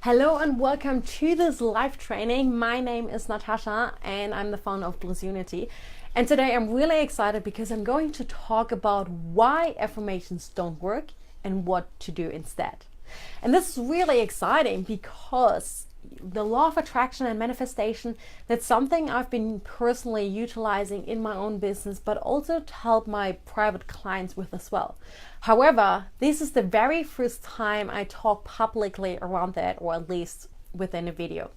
Hello and welcome to this live training. My name is Natascha and I'm the founder of Bliss Unity. And today I'm really excited because I'm going to talk about why affirmations don't work and what to do instead. And this is really exciting because the law of attraction and manifestation, that's something I've been personally utilizing in my own business, but also to help my private clients with as well. However, this is the very first time I talk publicly around that, or at least within a video.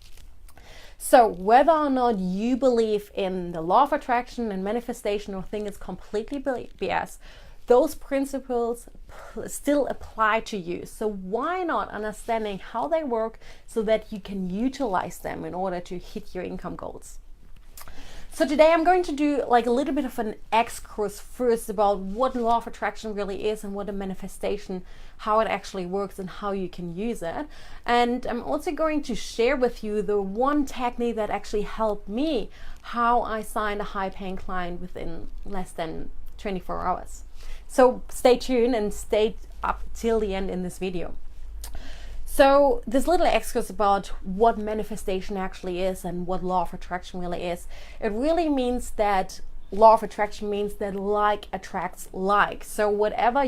So whether or not you believe in the law of attraction and manifestation or think it's completely BS, those principles still apply to you. So why not understanding how they work so that you can utilize them in order to hit your income goals? So today I'm going to do like a little bit of an excursus first about what law of attraction really is and what a manifestation, how it actually works and how you can use it. And I'm also going to share with you the one technique that actually helped me, how I signed a high paying client within less than 24 hours. So stay tuned and stay up till the end in this video. So this little excursus about what manifestation actually is and what law of attraction really is. It really means that law of attraction means that like attracts like. So whatever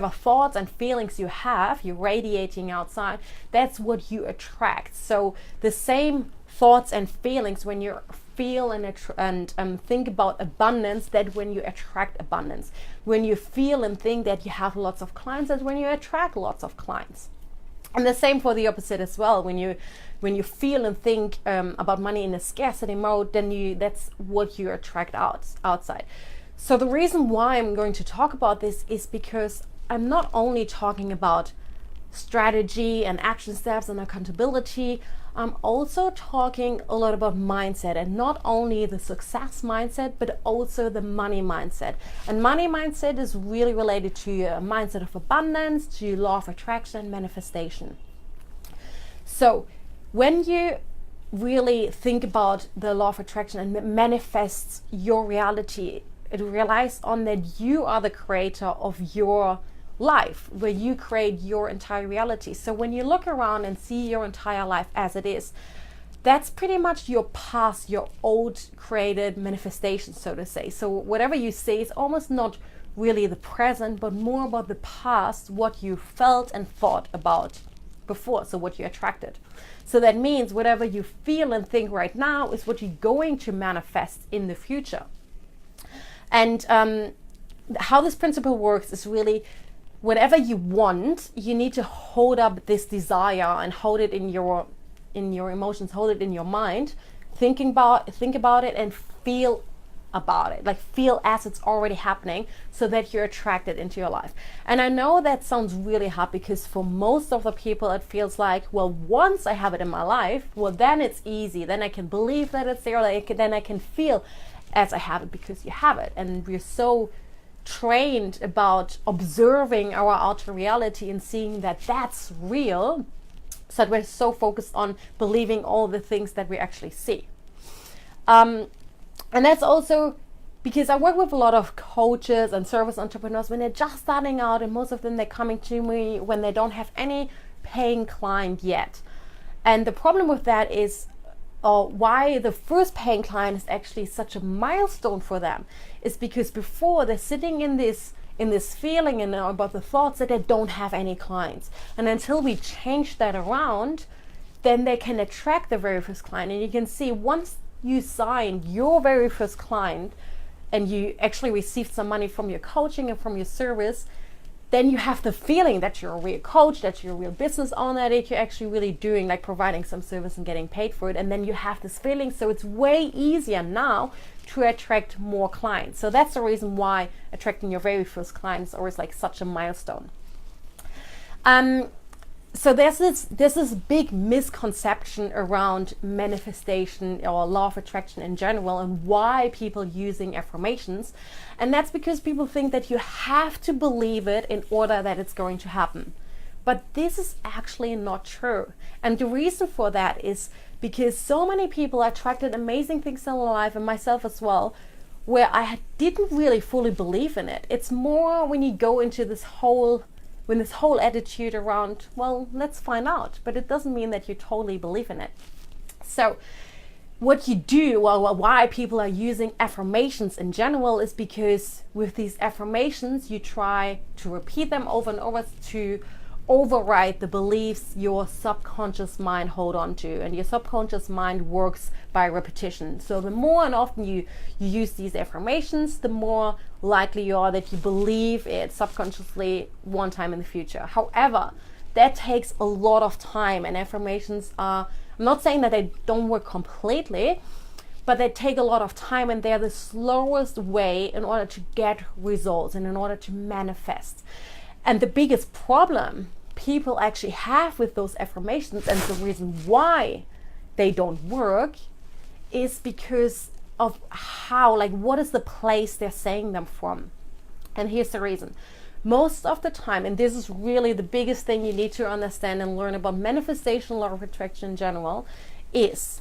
thoughts and feelings you have, you're radiating outside, that's what you attract. So the same thoughts and feelings when you feel and think about abundance, that when you attract abundance. When you feel and think that you have lots of clients, that's when you attract lots of clients. And the same for the opposite as well. When you feel and think about money in a scarcity mode, then that's what you attract outside. So the reason why I'm going to talk about this is because I'm not only talking about strategy and action steps and accountability, I'm also talking a lot about mindset, and not only the success mindset, but also the money mindset. And money mindset is really related to a mindset of abundance, to law of attraction and manifestation. So when you really think about the law of attraction and manifests your reality, it relies on that you are the creator of your life, where you create your entire reality. So when you look around and see your entire life as it is, that's pretty much your past, your old created manifestation, so to say. So whatever you see is almost not really the present, but more about the past, what you felt and thought about before, so what you attracted. So that means whatever you feel and think right now is what you're going to manifest in the future. And how this principle works is really, whatever you want, you need to hold up this desire and hold it in your emotions, hold it in your mind, think about it and feel about it, like feel as it's already happening, so that you're attracted into your life. And I know that sounds really hard, because for most of the people it feels like, well, once I have it in my life, well, then it's easy, then I can believe that it's there, then I can feel as I have it, because you have it. And we're so trained about observing our outer reality and seeing that that's real, so that we're so focused on believing all the things that we actually see. And that's also because I work with a lot of coaches and service entrepreneurs when they're just starting out, and most of them, they're coming to me when they don't have any paying client yet. And the problem with that is why the first paying client is actually such a milestone for them is because before, they're sitting in this feeling and about the thoughts that they don't have any clients. And until we change that around, then they can attract the very first client. And you can see, once you sign your very first client and you actually received some money from your coaching and from your service, then you have the feeling that you're a real coach, that you're a real business owner, that you're actually really doing, like, providing some service and getting paid for it. And then you have this feeling. So it's way easier now to attract more clients. So that's the reason why attracting your very first clients is always like such a milestone. So there's this big misconception around manifestation or law of attraction in general, and why people using affirmations. And that's because people think that you have to believe it in order that it's going to happen. But this is actually not true. And the reason for that is because so many people attracted amazing things in their life, and myself as well, where I didn't really fully believe in it. It's more when you go into this whole with this whole attitude around, well, let's find out. But it doesn't mean that you totally believe in it. So what you do, well, why people are using affirmations in general is because with these affirmations, you try to repeat them over and over to override the beliefs your subconscious mind hold on to. And your subconscious mind works by repetition. So the more and often you use these affirmations, the more likely you are that you believe it subconsciously one time in the future. However, that takes a lot of time, and affirmations are, I'm not saying that they don't work completely, but they take a lot of time, and they're the slowest way in order to get results and in order to manifest. And the biggest problem people actually have with those affirmations, and the reason why they don't work, is because of how, like, what is the place they're saying them from. And here's the reason. Most of the time, and this is really the biggest thing you need to understand and learn about manifestation, law of attraction in general, is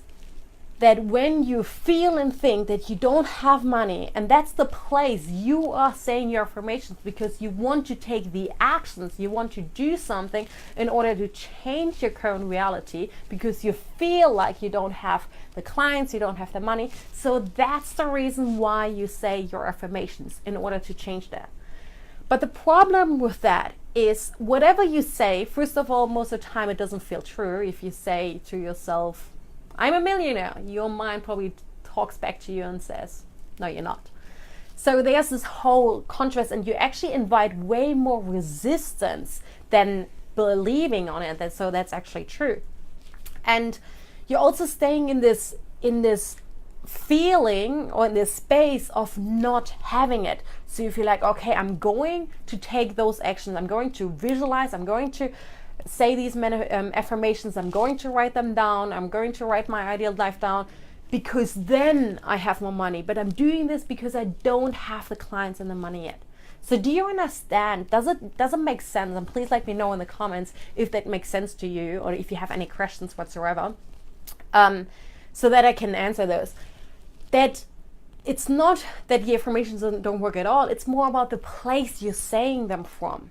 that when you feel and think that you don't have money, and that's the place you are saying your affirmations because you want to take the actions, you want to do something in order to change your current reality, because you feel like you don't have the clients, you don't have the money. So that's the reason why you say your affirmations, in order to change that. But the problem with that is, whatever you say, first of all, most of the time it doesn't feel true. If you say to yourself, I'm a millionaire, your mind probably talks back to you and says, no, you're not. So there's this whole contrast, and you actually invite way more resistance than believing on it. So that's actually true. And you're also staying in this feeling, or in this space of not having it. So you feel like, okay, I'm going to take those actions, I'm going to visualize, I'm going to say these affirmations, I'm going to write them down, I'm going to write my ideal life down, because then I have more money. But I'm doing this because I don't have the clients and the money yet. So do you understand? Does it make sense? And please let me know in the comments if that makes sense to you, or if you have any questions whatsoever, so that I can answer those. That it's not that the affirmations don't work at all. It's more about the place you're saying them from.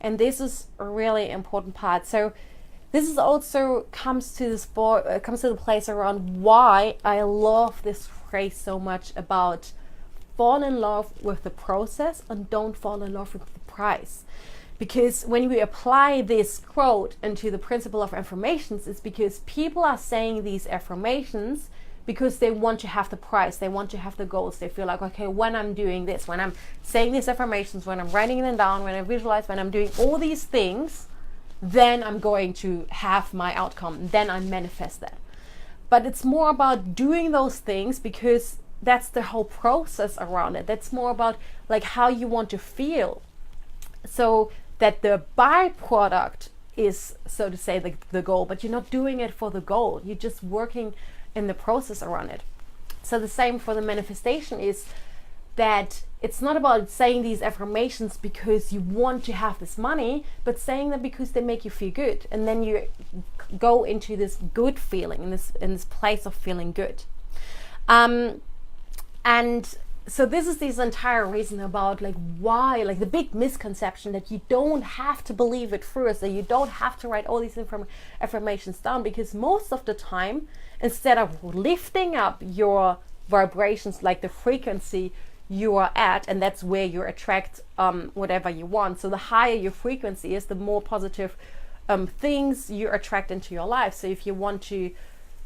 And this is a really important part. So this is also comes to the place around why I love this phrase so much about fall in love with the process and don't fall in love with the price. Because when we apply this quote into the principle of affirmations, it's because people are saying these affirmations because they want to have the price, they want to have the goals. They feel like, okay, when I'm doing this, when I'm saying these affirmations, when I'm writing them down, when I visualize, when I'm doing all these things, then I'm going to have my outcome, then I manifest that. But it's more about doing those things because that's the whole process around it. That's more about like how you want to feel. So that the byproduct is, so to say, the goal, but you're not doing it for the goal. You're just working in the process around it. So the same for the manifestation is that it's not about saying these affirmations because you want to have this money, but saying them because they make you feel good. And then you go into this good feeling, in this place of feeling good. And so this is this entire reason about like why, like the big misconception that you don't have to believe it first, that you don't have to write all these affirmations down, because most of the time, instead of lifting up your vibrations, like the frequency you are at, and that's where you attract whatever you want. So the higher your frequency is, the more positive things you attract into your life. So if you want to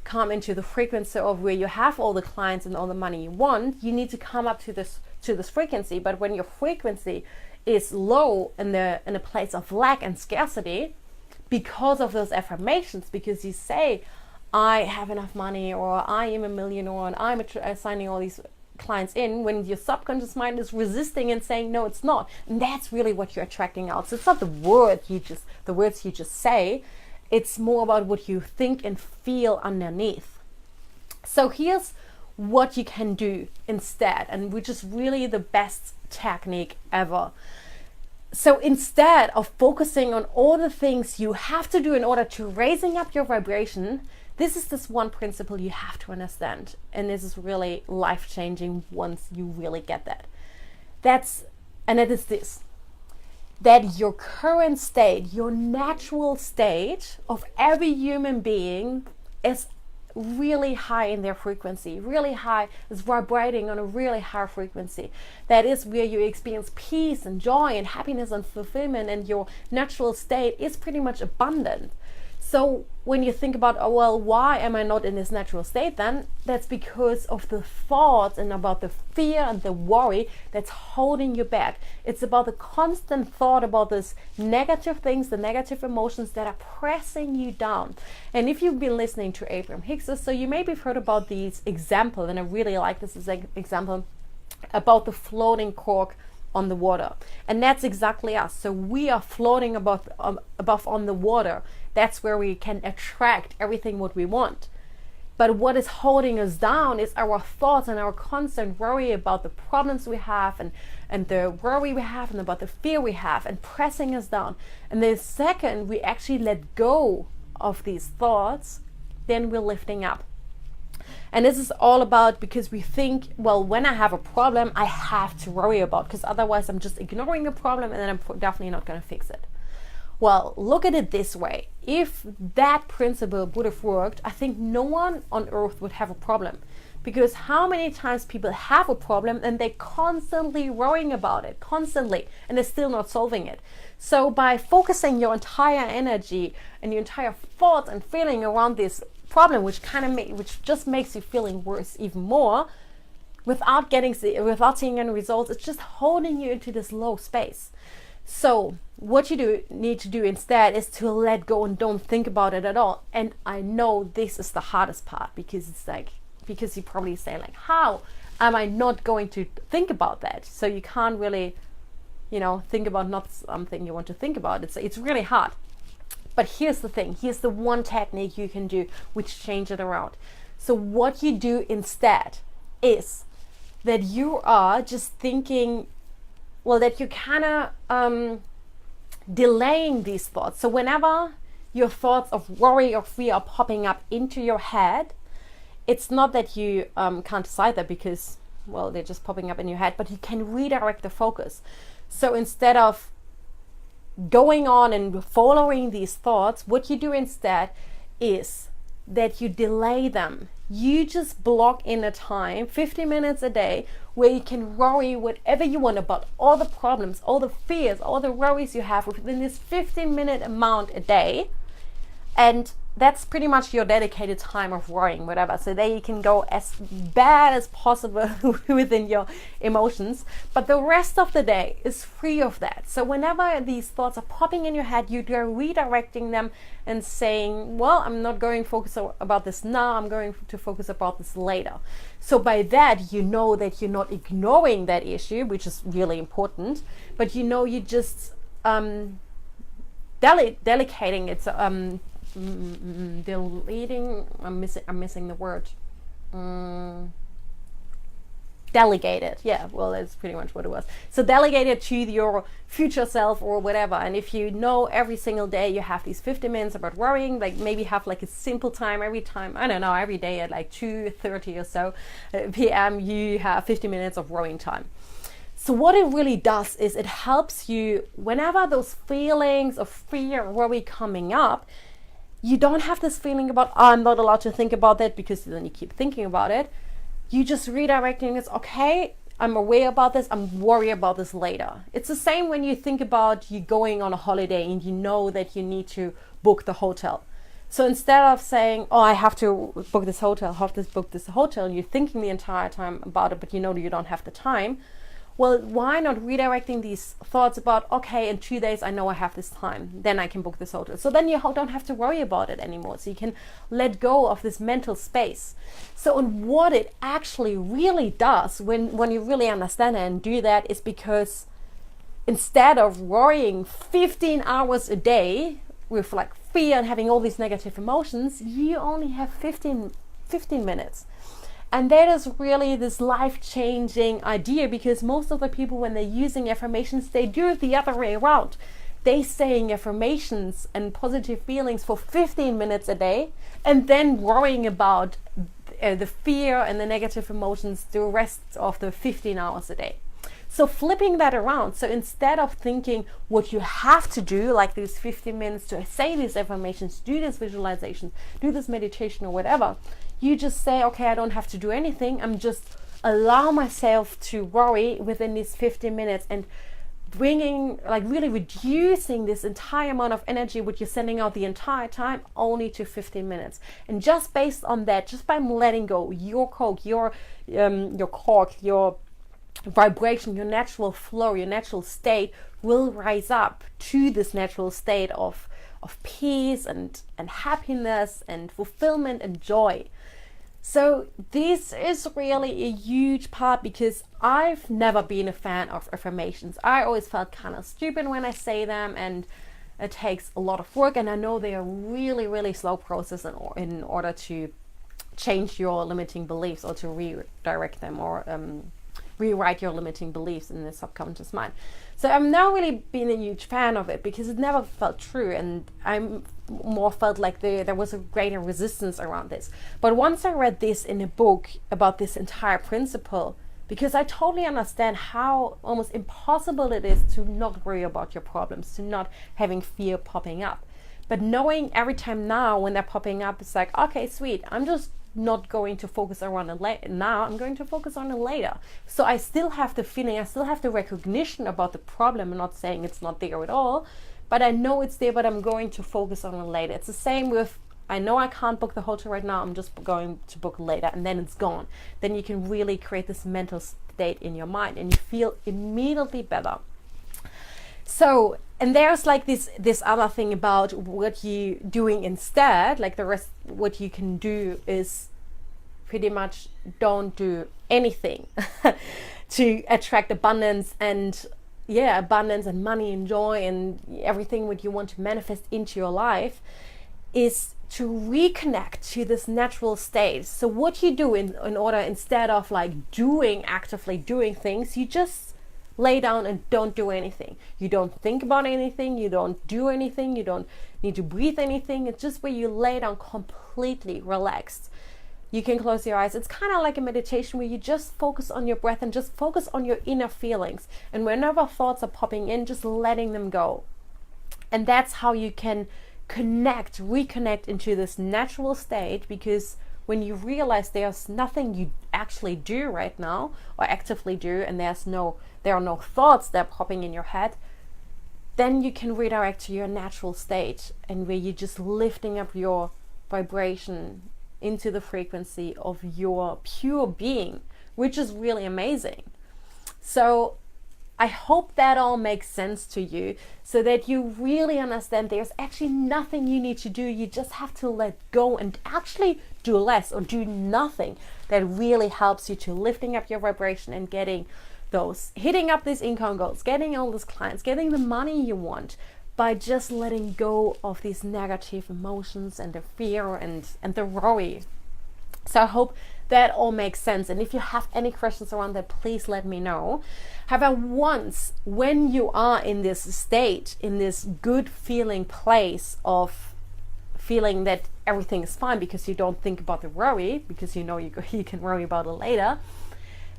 come into the frequency of where you have all the clients and all the money you want, you need to come up to this frequency. But when your frequency is low in a place of lack and scarcity, because of those affirmations, because you say, I have enough money, or I am a millionaire, and I'm assigning all these clients in, when your subconscious mind is resisting and saying, no, it's not. And that's really what you're attracting out. So it's not the words you just say. It's more about what you think and feel underneath. So here's what you can do instead, and which is really the best technique ever. So instead of focusing on all the things you have to do in order to raising up your vibration, this is this one principle you have to understand. And this is really life-changing once you really get that. And it is this. that your current state, your natural state of every human being is really high in their frequency, really high, is vibrating on a really high frequency. That is where you experience peace and joy and happiness and fulfillment, and your natural state is pretty much abundant. So when you think about, oh, well, why am I not in this natural state then? That's because of the thoughts and about the fear and the worry that's holding you back. It's about the constant thought about these negative things, the negative emotions that are pressing you down. And if you've been listening to Abraham Hicks, so you maybe have heard about these example, and I really like this example about the floating cork on the water. And that's exactly us. So we are floating above on the water. That's where we can attract everything what we want. But what is holding us down is our thoughts and our constant worry about the problems we have, and the worry we have, and about the fear we have, and pressing us down. And the second we actually let go of these thoughts, then we're lifting up. And this is all about, because we think, well, when I have a problem, I have to worry about, because otherwise I'm just ignoring the problem and then I'm definitely not going to fix it. Well, look at it this way. If that principle would have worked, I think no one on earth would have a problem. Because how many times people have a problem and they're constantly worrying about it, constantly, and they're still not solving it. So by focusing your entire energy and your entire thoughts and feeling around this problem, which just makes you feeling worse even more, without seeing any results, it's just holding you into this low space. So what you need to do instead is to let go and don't think about it at all. And I know this is the hardest part, because you probably say like, how am I not going to think about that? So you can't really, think about not something you want to think about. It's really hard. But here's the thing. Here's the one technique you can do which change it around. So what you do instead is that you are just thinking, well, that you're kind of delaying these thoughts. So whenever your thoughts of worry or fear are popping up into your head, it's not that you can't decide that, because, well, they're just popping up in your head, but you can redirect the focus. So instead of going on and following these thoughts, what you do instead is that you delay them. You just block in a time, 50 minutes a day, where you can worry whatever you want about all the problems, all the fears, all the worries you have within this 15-minute amount a day. And that's pretty much your dedicated time of worrying, whatever. So there you can go as bad as possible within your emotions, but the rest of the day is free of that. So whenever these thoughts are popping in your head, you're redirecting them and saying, well, I'm not going to focus about this now, I'm going to focus about this later. So by that, you know that you're not ignoring that issue, which is really important, but you're just delegating it. Deleting, I'm missing the word. Delegate it. Yeah, well, that's pretty much what it was. So delegate it to your future self or whatever. And if you know every single day you have these 50 minutes about worrying, like maybe have like a simple time every day at like 2:30 or so p.m. you have 50 minutes of worrying time. So what it really does is it helps you whenever those feelings of fear or worry coming up. You don't have this feeling about, oh, I'm not allowed to think about that, because then you keep thinking about it. You just redirecting it. Okay, I'm aware about this. I'm worried about this later. It's the same when you think about you going on a holiday and you know that you need to book the hotel. So instead of saying, oh, I have to book this hotel, and you're thinking the entire time about it, but you know you don't have the time. Well, why not redirecting these thoughts about, okay, in 2 days I know I have this time, then I can book this hotel. So then you don't have to worry about it anymore. So you can let go of this mental space. So and what it actually really does when you really understand it and do that is because instead of worrying 15 hours a day with like fear and having all these negative emotions, you only have 15 minutes. And that is really this life-changing idea, because most of the people, when they're using affirmations, they do it the other way around. They saying affirmations and positive feelings for 15 minutes a day, and then worrying about the fear and the negative emotions the rest of the 15 hours a day. So flipping that around, so instead of thinking what you have to do, like these 15 minutes to say these affirmations, do this visualization, do this meditation or whatever, you just say, okay, I don't have to do anything. I'm just allow myself to worry within these 15 minutes and bringing, like really reducing this entire amount of energy which you're sending out the entire time only to 15 minutes. And just based on that, just by letting go, your cork, your vibration, your natural flow, your natural state will rise up to this natural state of peace and happiness and fulfillment and joy. So this is really a huge part, because I've never been a fan of affirmations. I always felt kind of stupid when I say them, and it takes a lot of work, and I know they are really, really slow process in order to change your limiting beliefs or to redirect them, or rewrite your limiting beliefs in the subconscious mind. So I've never really been a huge fan of it, because it never felt true, and I more felt like there was a greater resistance around this. But once I read this in a book about this entire principle, because I totally understand how almost impossible it is to not worry about your problems, to not having fear popping up. But knowing every time now when they're popping up, it's like, okay, sweet, I'm just not going to focus on it now, I'm going to focus on it later. So I still have the feeling, I still have the recognition about the problem. I'm not saying it's not there at all, but I know it's there, but I'm going to focus on it later. It's the same with, I know I can't book the hotel right now, I'm just going to book later, and then it's gone. Then you can really create this mental state in your mind, and you feel immediately better. So, and there's like this other thing about what you doing instead, like the rest, what you can do is pretty much don't do anything to attract abundance and money and joy and everything what you want to manifest into your life, is to reconnect to this natural state. So what you do in order, instead of like actively doing things, you just lay down and don't do anything. You don't think about anything, you don't do anything, you don't need to breathe anything. It's just where you lay down completely relaxed. You can close your eyes. It's kind of like a meditation where you just focus on your breath and just focus on your inner feelings. And whenever thoughts are popping in, just letting them go. And that's how you can reconnect into this natural state, because when you realize there's nothing you actually do right now or actively do, and there are no thoughts that are popping in your head, then you can redirect to your natural state, and where you're just lifting up your vibration into the frequency of your pure being, which is really amazing. So I hope that all makes sense to you, so that you really understand there's actually nothing you need to do. You just have to let go and actually do less or do nothing. That really helps you to lifting up your vibration and hitting up these income goals, getting all these clients, getting the money you want, by just letting go of these negative emotions and the fear and the worry. So I hope that all makes sense. And if you have any questions around that, please let me know. However, once when you are in this state, in this good feeling place of feeling that everything is fine, because you don't think about the worry, because you know you can worry about it later,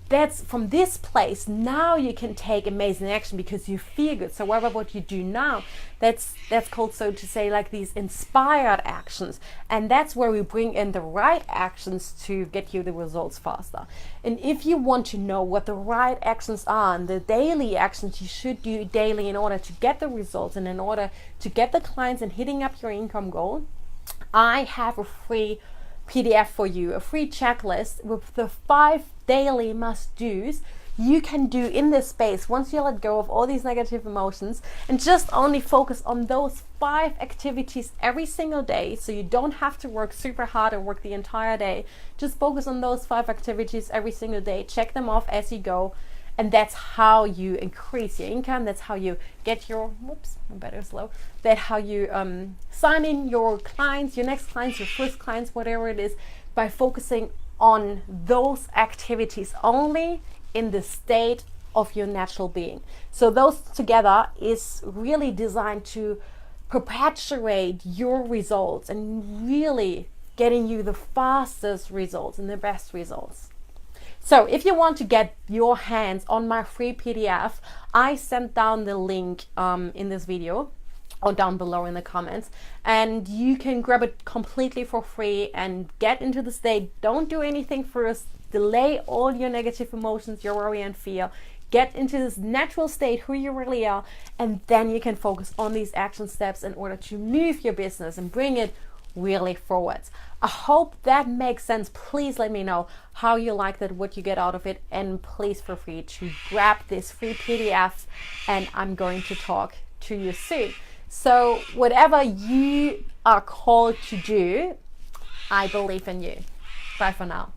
that's from this place, now you can take amazing action because you feel good. So whatever what you do now, that's called, so to say, like these inspired actions. And that's where we bring in the right actions to get you the results faster. And if you want to know what the right actions are and the daily actions you should do daily in order to get the results and in order to get the clients and hitting up your income goal, I have a free PDF for you, a free checklist with the 5 daily must-dos you can do in this space once you let go of all these negative emotions and just only focus on those 5 activities every single day. So you don't have to work super hard or work the entire day. Just focus on those 5 activities every single day. Check them off as you go. And that's how you increase your income. That's how you get your, that's how you sign in your clients, your next clients, your first clients, whatever it is, by focusing on those activities only in the state of your natural being. So those together is really designed to perpetuate your results and really getting you the fastest results and the best results. So if you want to get your hands on my free PDF, I sent down the link in this video or down below in the comments, and you can grab it completely for free and get into the state. Don't do anything first. Delay all your negative emotions, your worry and fear. Get into this natural state, who you really are, and then you can focus on these action steps in order to move your business and bring it really forward. I hope that makes sense. Please let me know how you liked it, what you get out of it, and please feel free to grab this free PDF, and I'm going to talk to you soon. So whatever you are called to do, I believe in you. Bye for now.